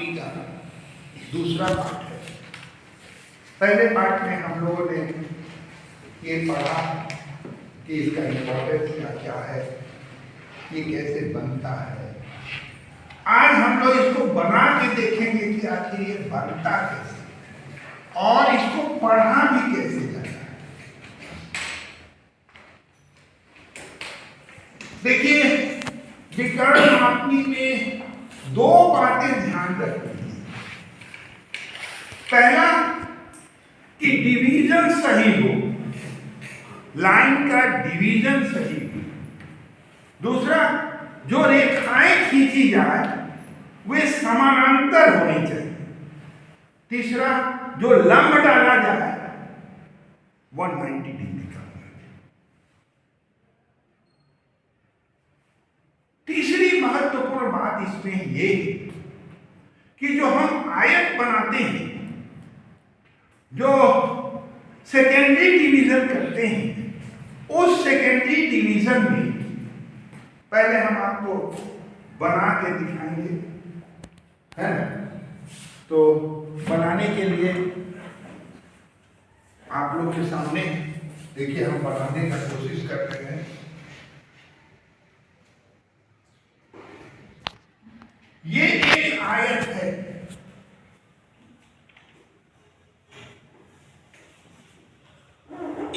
बाटनी का दूसरा पाठ है। पहले पाठ में हम लोगों ने ये पढ़ा कि इसका इम्पोर्टेंस क्या है, ये कैसे बनता है। आज हम लोग इसको बना के देखेंगे कि आखिर ये बनता कैसे और इसको पढ़ा भी कैसे जाता है। देखिए, विकर्ण मापनी में दो बातें ध्यान रखनी है। पहला कि डिवीजन सही हो, लाइन का डिवीजन सही हो। दूसरा, जो रेखाएं खींची जाए वे समानांतर होनी चाहिए। तीसरा, जो लंब डाला जाए 190 डिग्री का होना चाहिए। तीसरी महत्वपूर्ण बात इसमें ये है कि जो हम आयत बनाते हैं, जो सेकेंडरी डिवीजन करते हैं, उस सेकेंडरी डिवीजन में पहले हम आपको बना के दिखाएंगे, है ना। तो बनाने के लिए आप लोग के सामने देखिए हम बनाने का कोशिश कर रहे हैं। ये एक आयत है।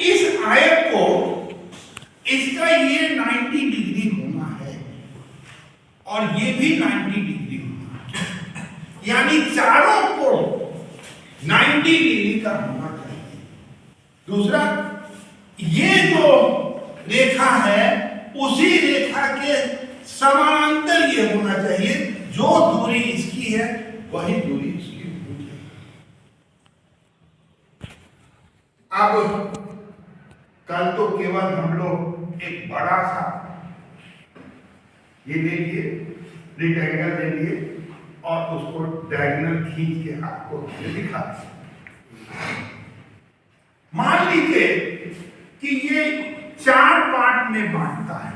इस आयत को इसका ये 90 डिग्री होना है और ये भी 90 डिग्री होना है, यानी चारों को 90 डिग्री का होना चाहिए। दूसरा, ये जो रेखा है उसी रेखा के समानांतर ये होना चाहिए। जो दूरी इसकी है वही दूरी इसकी होनी चाहिए। अब कल तो केवल हम लोग एक बड़ा सा ये ले लिए, रेक्टेंगल ले लिए और उसको डायगोनल खींच के आपको दिखा। मान लीजिए कि ये 4 पार्ट में बांटता है,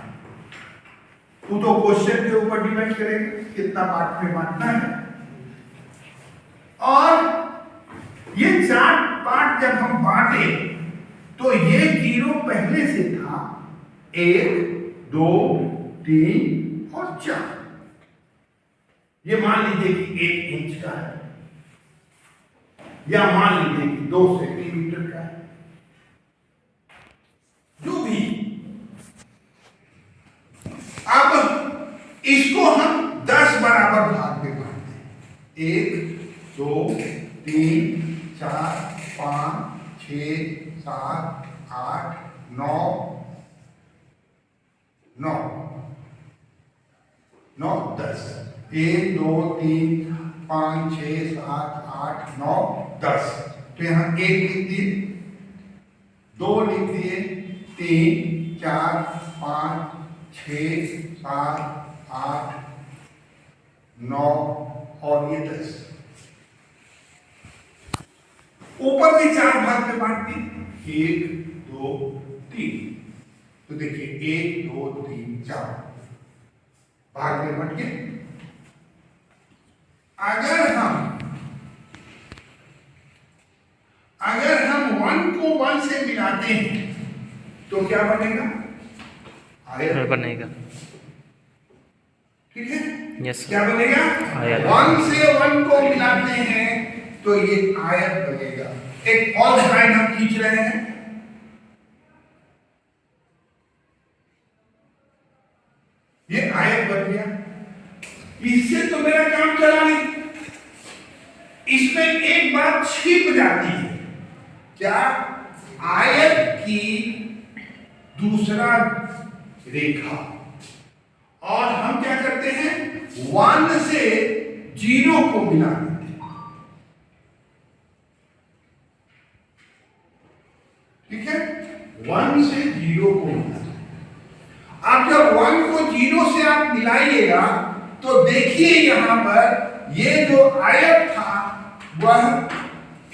तो क्वेश्चन के ऊपर डिपेंड करेगा कितना पार्ट में बांटना है। और ये 4 पार्ट जब हम बांटे तो ये 0 पहले से था, 1, 2, 3 और 4। ये मान लीजिए कि 1 इंच का है, या मान लीजिए कि 2 सेंटीमीटर का है, जो भी। अब इसको हम 10 बराबर भाग में बांटते हैं। 1, 2, 3, 4, 5, 6, 7, 8, 9, 10। 1, 2, 3, 5, 6, 7, 8, 9, 10। तो यहां 1 लिख दिए, 2 लिख दिए, 3, 4, 5, 6, 7, 8, 9 और ये 10। ऊपर भी 4 भाग में बांट दी, 1, 2, 3। तो देखिए 1, 2, 3, 4 भाग में बट गए। अगर हम 1 को 1 से मिलाते हैं तो क्या बनेगा? आयत बनेगा। ठीक है, यस। क्या बनेगा? 1 से 1 को मिलाते हैं तो ये आयत बनेगा। एक फॉल्स लाइन हम खींच रहे हैं, ये आयत बन गया। इससे तो मेरा काम चला नहीं। इसमें एक बात छिप जाती है, क्या? आयत की दूसरा रेखा। और हम क्या करते हैं? 1 से 0 को मिला देते हैं। ठीक है, 1 से 0 को मिला। अब जब 1 को 0 से आप मिलाइएगा तो देखिए यहां पर ये जो आयत था वह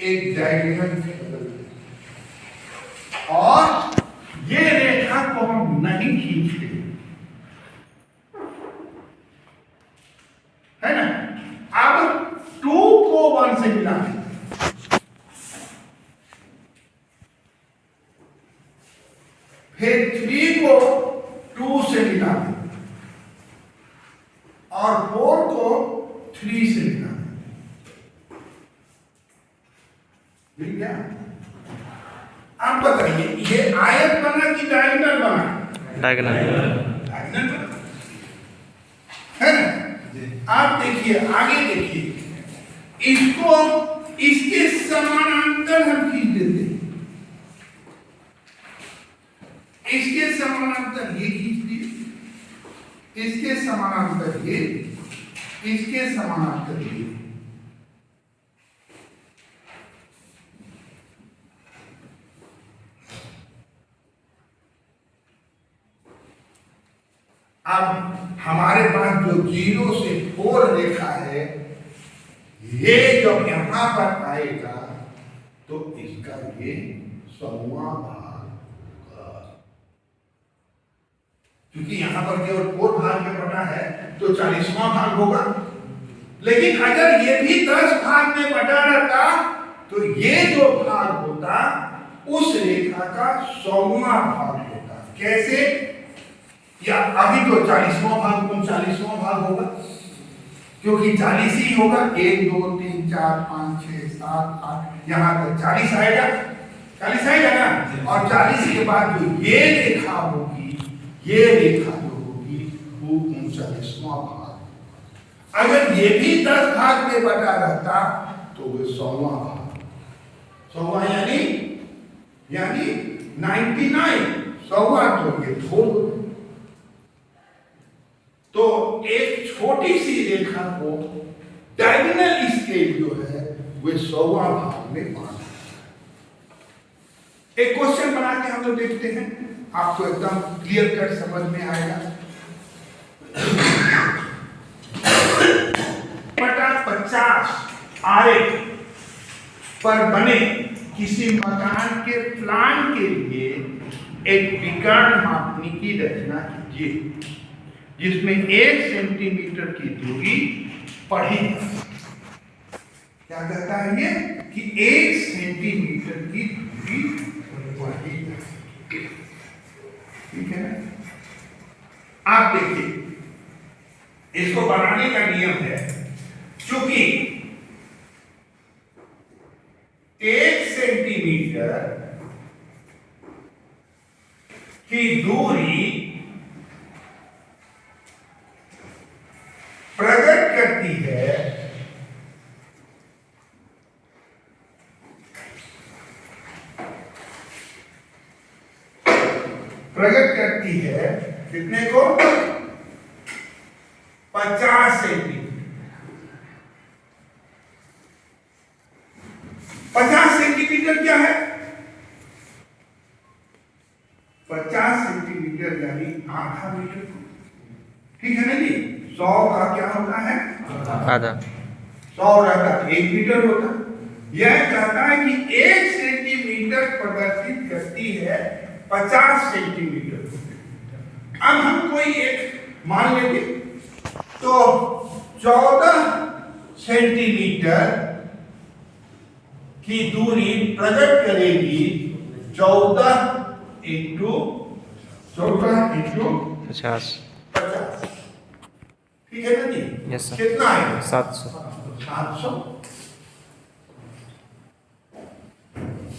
एक डायगोनल बदल गया और ये रेखा को हम नहीं खींचते, है ना। अब से मिलाएं, फिर 3 को 2 से मिला दें और 4 को 3 से मिला दें। मिल गया? अब बताइए ये आयत बना कि डायगोनल बना? डायगोनल डायगोनल बना है ना? आप देखिए आगे देखिए, इसको इसके समानांतर हम खींच देते हैं, इसके समानांतर ये खींच दिए, इसके समानांतर ये, इसके समानांतर ये। अब हमारे पास जो 0 से 4 रेखा है, ये जब यहां पर आएगा तो इसका ये 100वां भाग होगा, क्योंकि यहां पर केवल 4 भाग में बटा है तो 40वां भाग होगा। लेकिन अगर ये भी 10 भाग में बटा रहता तो ये जो भाग होता उस रेखा का 100वां भाग होता। कैसे? या अभी तो 40वां भाग 39वां भाग होगा, क्योंकि 40 ही होगा। 1 2 3 4 5 6 7 8 यहां तक 40 आएगा, 40 आएगा ना। और 40 के बाद जो ये रेखा होगी, ये रेखा जो होगी वो 39वां भाग। अगर ये भी 10 भाग में बटा रहता तो वो 100वां भाग, 100वां यानी 99, 100वां तो ये छोड़। तो एक छोटी सी रेखा को डायगोनल स्केल जो है वो 100वां भाग में बांटा। एक क्वेश्चन बना के हम लोग देखते हैं, आपको एकदम क्लियर कट समझ में आएगा। बटा 50 आरे पर बने किसी मकान के प्लान के लिए एक विकर्ण मापनी की रचना कीजिए, जिसमें 1 सेंटीमीटर की दूरी पढ़ी। क्या कहता है ये कि 1 सेंटीमीटर की दूरी पढ़ी। ठीक है ना? आप देखिए, इसको बनाने का नियम है, चूंकि 1 सेंटीमीटर की दूरी प्रकट करती है कितने को? 50 सेंटीमीटर। 50 सेंटीमीटर क्या है? 50 सेंटीमीटर यानी आधा मीटर। ठीक है ना जी? 100 का क्या होता है? आधा। 100 रहता 1 मीटर होता। यह कहता है कि 1 सेंटीमीटर प्रदर्शित करती है 50 सेंटीमीटर। अब हम कोई एक मान लेंगे, तो 14 सेंटीमीटर की दूरी प्रकट करेगी 14 इंटू 50। ठीक है ना जी? Yes sir. कितना है? 700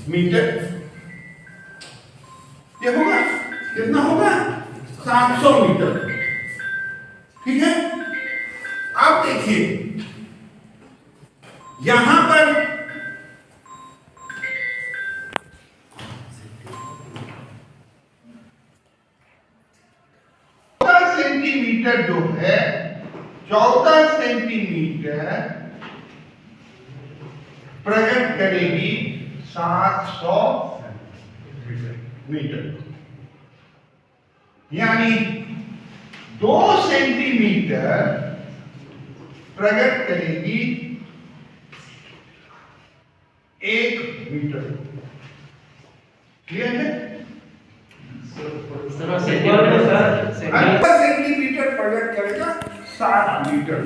मीटर। ये होगा कितना होगा? 700 मीटर। ठीक है? आप देखिए यहां पर सेंटीमीटर जो है, 14 सेंटीमीटर प्रकट करेगी 700 मीटर। यानी 2 सेंटीमीटर प्रकट करेगी 1 मीटर। क्लियर है? सेंटीमीटर प्रकट करेगा 7 मीटर।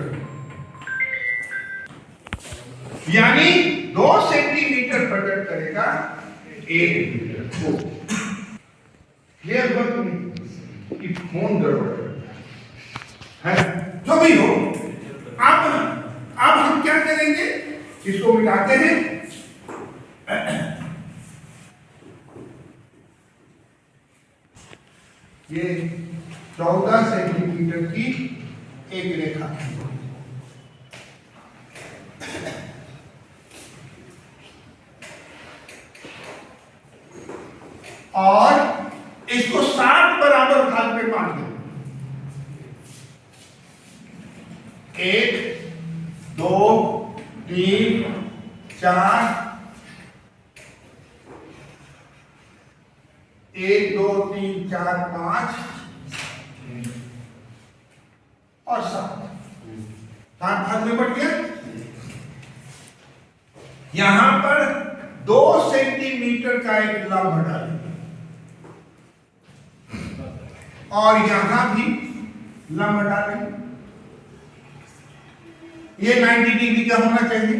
यानी 2 सेंटीमीटर प्रकट करेगा 1 मीटर को। ये बात नहीं कि फोन गड़बड़ है, जो भी हो। अब हम क्या करेंगे, इसको मिटाते हैं। ये 14 सेंटीमीटर की एक रेखा है। और इसको 60 बराबर भाग में बांट दें। 1 2 3 4, 1 2 3 4 5 और 7 भाग में बढ़ गया। यहां पर 2 सेंटीमीटर का एक लंब डालेंगे और यहां भी लंब डालेंगे। ये 90 डिग्री का होना चाहिए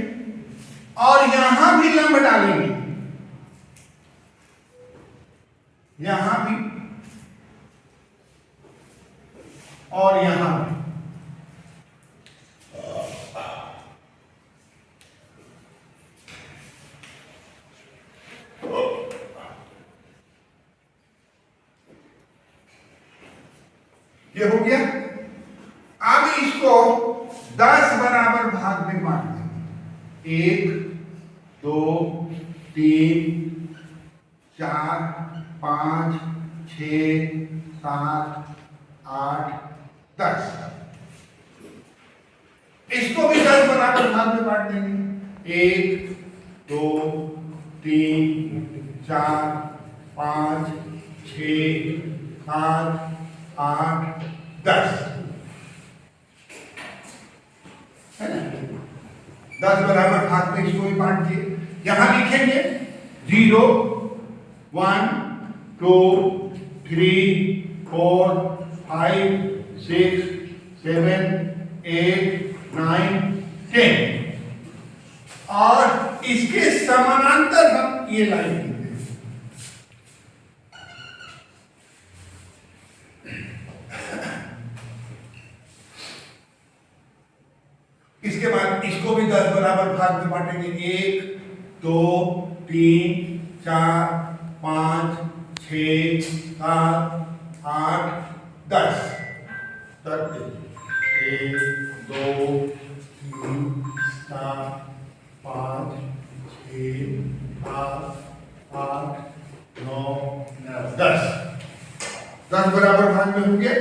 और यहां भी लंब डालेंगे, यहां भी और यहां भी। ये हो गया। अब इसको 10 बराबर भाग में बांट देंगे। 1 2 3 4 5 6 7 8 10। इसको भी 10 बराबर भाग में बांट देंगे। 1 2 3 4 5 6 7 8 10 है ना। 10 बराबर भाग में इसको भी बांट दिए। यहां लिखेंगे 0 1 2 3 4 5 6 7 8 9 10 और इसके समानांतर हम ये लाइन लिखते हैं। इसके बाद इसको भी 10 बराबर भाग में बांटेंगे। 1 2 3 4 5 6 7 8 10 1 2 3 4 5 6 7 8 9 10 10 बराबर भाग में होंगे।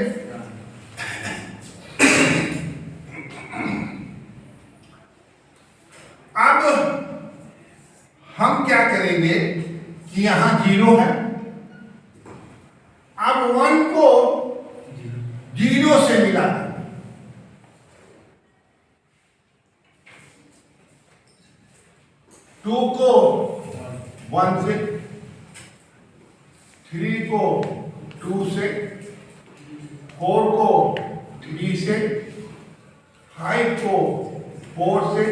अब हम क्या करेंगे कि यहां 0 है। अब 1 को 0 से मिला देंगे। 2 को 1 से, 3 को 2 से, 4 को 3 से, 5 को 4 से,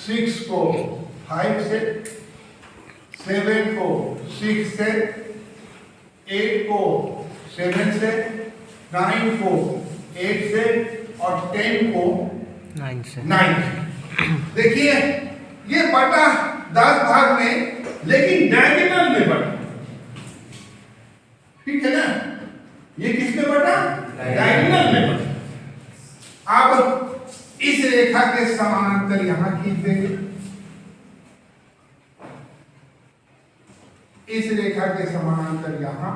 6 को 5 से, 7 को 6 से, 8 को 7 से, 9 को 8 से और 10 को 9 से। देखिए ये बटा 10 भाग में, लेकिन डायगोनल में बटा। ठीक है ना, ये किसमें बटा? डायगोनल में बटा। अब इस रेखा के समानांतर यहां खींच देंगे। इस रेखा के समानांतर यहां,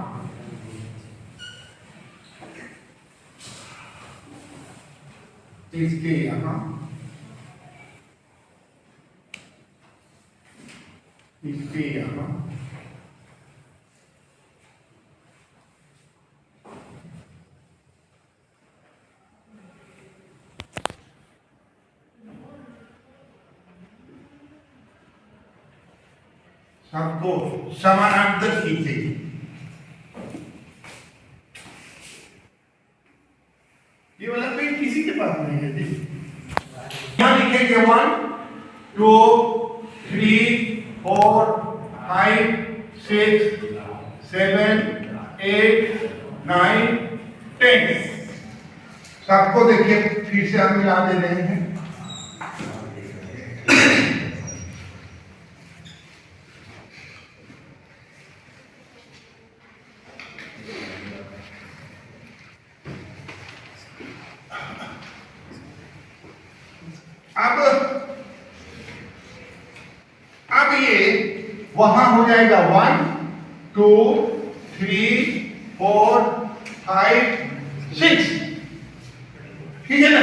इसके यहां, इसके यहां, सबको समानांतर खींचेंगे। पढ़ रहे हैं जी। यहाँ लिखेंगे 1 2 3 4 5 6 7 8 9 10। सबको देखिए फिर से हम मिला दे रहे हैं। अब ये वहां हो जाएगा 1 2 3 4 5 6, ठीक है ना।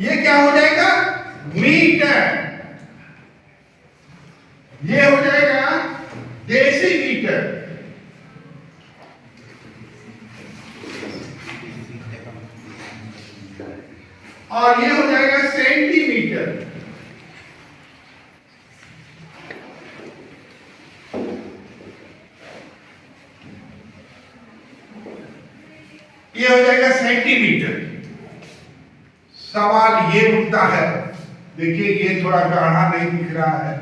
ये क्या हो जाएगा? मीटर। ये हो जाएगा डेसीमीटर और ये हो जाएगा सेंटीमीटर। ये हो जाएगा सेंटीमीटर। सवाल ये उठता है, देखिए ये थोड़ा गाढ़ा नहीं दिख रहा है,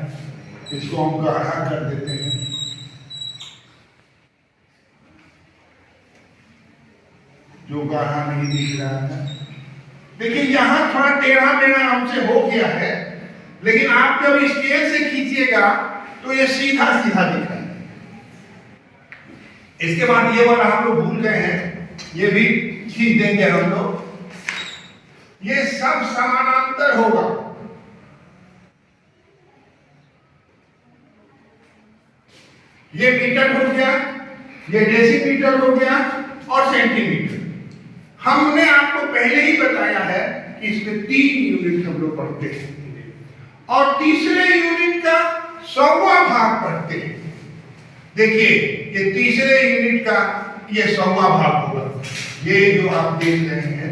इसको हम गाढ़ा कर देते हैं। जो गाढ़ा नहीं दिख रहा है, देखिए यहां थोड़ा टेढ़ा मेढ़ा हमसे हो गया है, लेकिन आप जब स्केल से खींचिएगा तो ये सीधा सीधा दिख रहा है। इसके बाद ये वाला हम लोग भूल गए हैं, ये भी खींच देंगे हम लोग। ये सब समानांतर होगा। ये मीटर हो गया, ये डेसीमीटर हो गया और सेंटीमीटर। हमने आपको पहले ही बताया है कि इसमें 3 यूनिट हम लोग पढ़ते हैं और तीसरे यूनिट का 100वां भाग पढ़ते हैं। देखिए ये तीसरे यूनिट का ये 100वां भाग होगा। ये जो आप देख रहे हैं,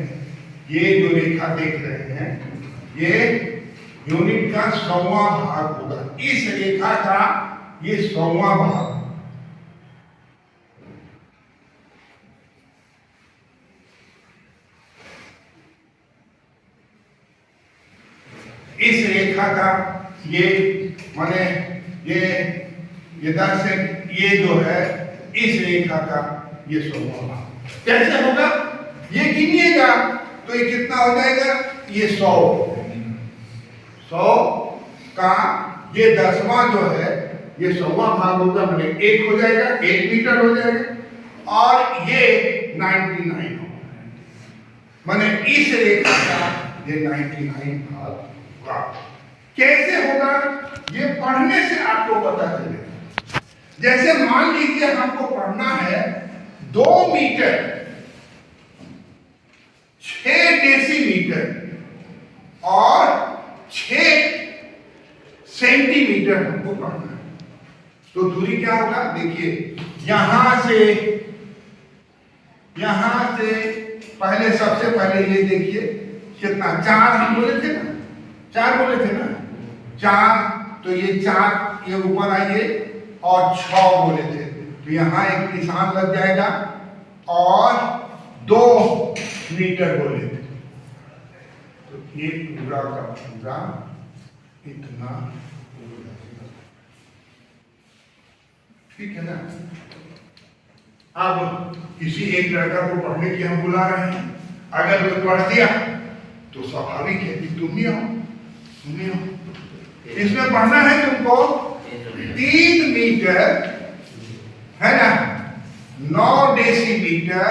ये जो रेखा देख रहे हैं, ये यूनिट का 100वां भाग होगा। इस रेखा का ये 100वां भाग। इस रेखा का ये माने ये 10 से ये जो है इस रेखा का ये 100वां भाग। कैसे होगा? ये गिनिएगा तो ये कितना हो जाएगा? ये 100 का ये 10वां जो है ये 100वां भाग होगा, मैंने 1 हो जाएगा, 1 मीटर हो जाएगा और ये 99 होगा। मैंने इस रेखा का ये 99 भाग होगा। कैसे होगा? ये पढ़ने से आपको पता चलेगा। जैसे मान लीजिए हमको पढ़ना है 2 मीटर 6 डेसीमीटर और 6 सेंटीमीटर हमको पढ़ना है, तो दूरी क्या होगा? देखिए यहां से पहले, सबसे पहले ये देखिए कितना, 4 हम बोले थे ना, 4 बोले थे ना, 4, तो ये 4 ये ऊपर आइए और 6 बोले थे, तो यहां एक निशान लग जाएगा और 2 मीटर बोले थे, तो ये पूरा का पूरा इतना, ठीक है ना। अब किसी एक लड़का को पढ़ने की हम बुला रहे हैं, अगर वो पढ़ दिया तो स्वाभाविक है कि तुम ही हो। इसमें पढ़ना है तुमको 3 मीटर है ना, 9 डेसीमीटर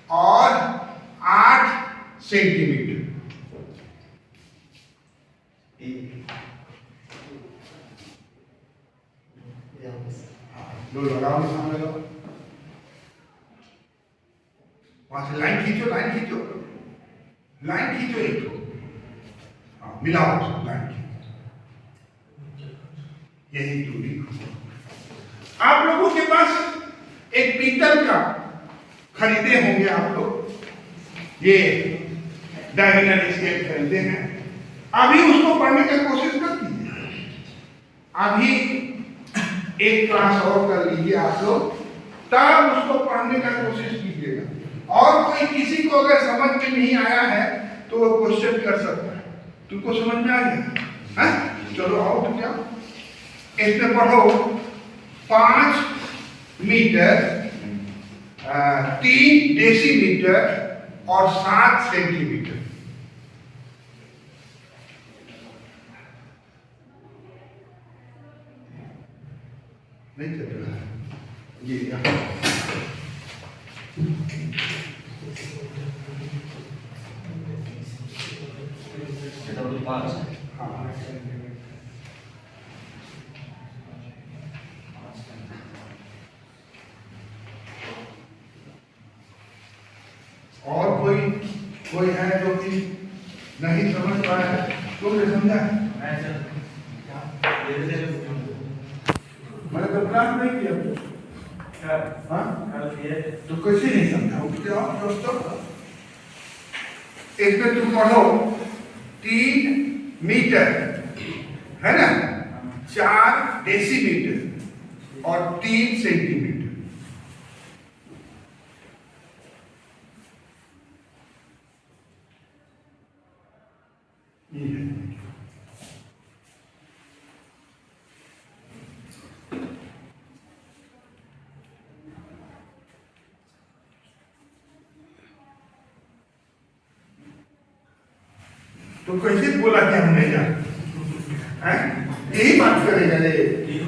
और 8 सेंटीमीटर। लो लगाओ, सामने लगाओ, वहां से लाइन खींचो, लाइन खींचो एक तो, हाँ मिलाओ लाइन खींचो, यही दूरी। आप लोगों के पास एक पीतल का खरीदे होंगे आप लोग, ये डायगोनल स्केल खरीदे हैं, अभी उसको पढ़ने की कोशिश मत कीजिए, अभी एक क्लास और कर लीजिए आप लोग, तब उसको पढ़ने का कोशिश कीजिएगा। और कोई किसी को अगर समझ में नहीं आया है तो वो क्वेश्चन कर सकता है। तुमको समझ में आ गया? हाँ, चलो आओ तो क्या इसमें पढ़ो 5 मीटर 3 डेसीमीटर और 7 सेंटीमीटर। नहीं चल रहा है ये यहाँ और कोई है जो कि नहीं समझ पाया है? तुमने समझा? मैंने तो प्लान नहीं किया। हाँ? तो कैसे नहीं समझा? क्या दोस्तों? इसमें तुम पढ़ो 3 मीटर है ना, 4 डेसीमीटर और 3 सेंटीमीटर। ये है तो कैसे बोला कि हम नहीं जानते? यही बात करेगा ये 3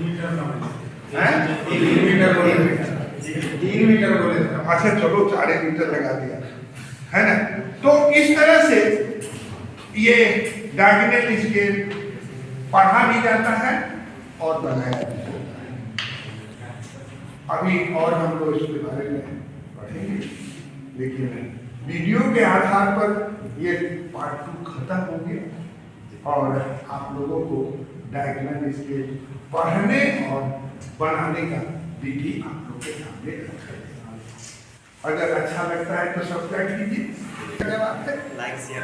मीटर बोले। अच्छा चलो 4 मीटर लगा दिया है ना। तो इस तरह से ये डायगोनल स्केल पढ़ा भी जाता है और बनाया भी जाता है। अभी और हम लोग इसके बारे में पढ़ेंगे, लेकिन वीडियो के आधार पर ये पार्ट 2 खत्म हो गया और आप लोगों को डायगोनल स्केल पढ़ने और बनाने का विधि आप लोग के सामने रखा है। अगर अच्छा लगता है तो सब्सक्राइब कीजिए, लाइक शेयर।